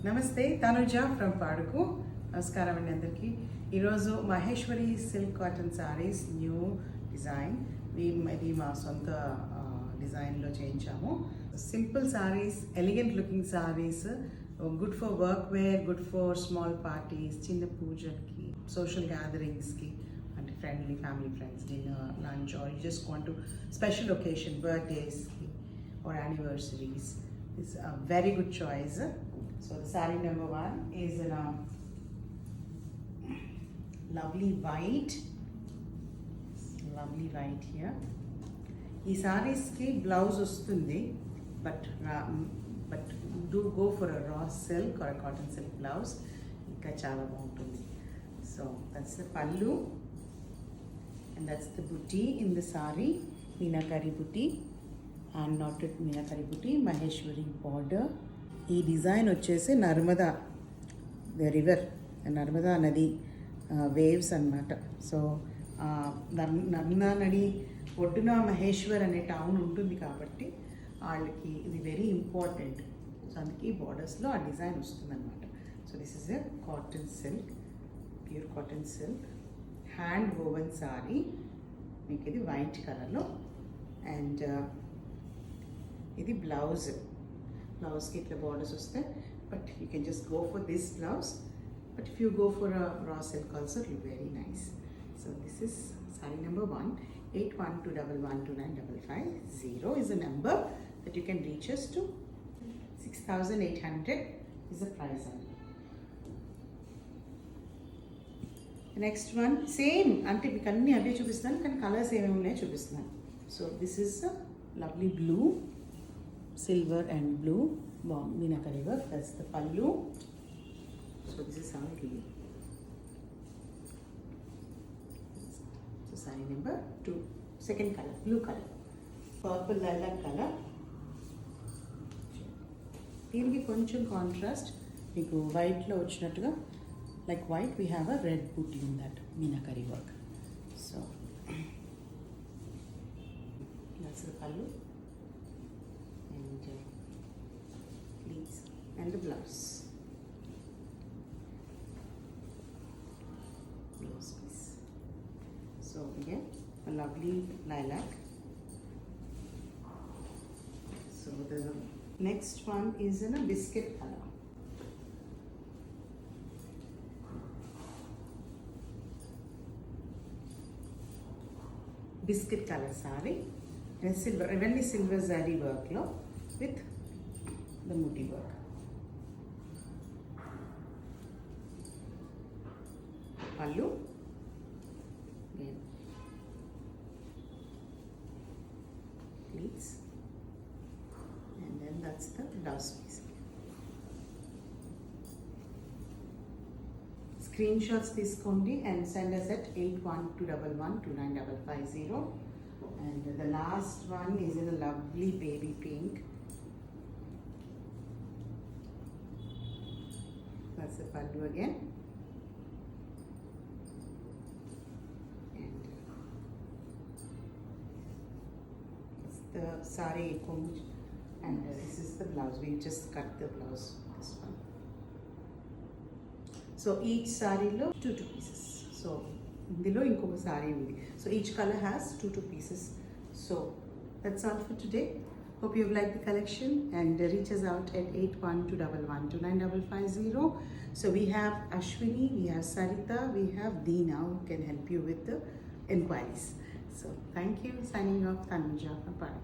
నమస్తే, తనుజ ఫ్రమ్ పాడుకు. నమస్కారం అండి అందరికీ. ఈరోజు Maheshwari silk cotton saris new design. ఇది మా సొంత డిజైన్లో చేయించాము. Simple saris, elegant looking saris, good for work wear, good for small parties, చిన్న పూజలకి, సోషల్ గ్యాదరింగ్స్కి, అంటే friendly family friends, dinner, lunch, or you just want to special occasion, బర్త్డేస్కి or anniversaries. It's a very good choice. So the saree number 1 is in a lovely white here. ఈ సారీస్కి blouse వస్తుంది, but do go for a raw silk or cotton silk blouse, ఇంకా చాలా బాగుంటుంది. So that's the pallu and that's the buti in the sari, meenakari buti and knotted meenakari buti, Maheshwari border. ఈ design వచ్చేసి Narmada river, Narmada నది waves అన్నమాట. సో నర్మదా నది ఒడ్డున మహేశ్వర్ అనే టౌన్ ఉంటుంది కాబట్టి వాళ్ళకి ఇది వెరీ ఇంపార్టెంట్. సో అందుకే ఈ బార్డర్స్లో ఆ డిజైన్ వస్తుంది అనమాట. So this is a cotton silk, pure cotton silk, hand woven sorry. మీకు ఇది వైట్ కలర్లో. అండ్ ఇది బ్లౌజ్కి ఇట్లా బార్డర్స్ వస్తాయి, but you can just go for this blouse. But if you go for raw silk also it will very nice. So this is sorry number 1. 8121295550 is a number that you can reach us to. 6,800 is the price only. Next one same, అంటే మీకు అన్నీ అవే చూపిస్తున్నాను కానీ colours ఏమేమి ఉన్నాయో చూపిస్తున్నాను. So this is lovely blue, silver and blue meenakari work. That's the pallu. So this is how it will be. So sari number 2, second colour blue colour, purple lilac colour. దీనికి కొంచెం కాంట్రాస్ట్ మీకు వైట్లో వచ్చినట్టుగా, like white we have a red booty in that meenakari work. So that's the pallu and pleats and the blouse piece. So again a lovely lilac. So the next one is in a biscuit color. Biscuit colour sari and silver, ఇవన్నీ silver zari వర్క్లో with the ముటీ work. Pallu please and then that's the blouse piece. Screen shots తీసుకోండి and send us at 8121129550. And the last one is in a lovely baby pink. That's the pallu again. And it's the sari kunj, and this is the blouse. We just cut the blouse, this one. So each సారీలో 2 pieces. So ఇందులో ఇంకొక sorry ఉంది. So each colour has 2 pieces. So that's all for today. Hope you've liked the collection and reach us out at 8121129550. So we have Ashwini, we have Sarita, we have Deena who can help you with the inquiries. So thank you. Signing off, Tanuja from Padu.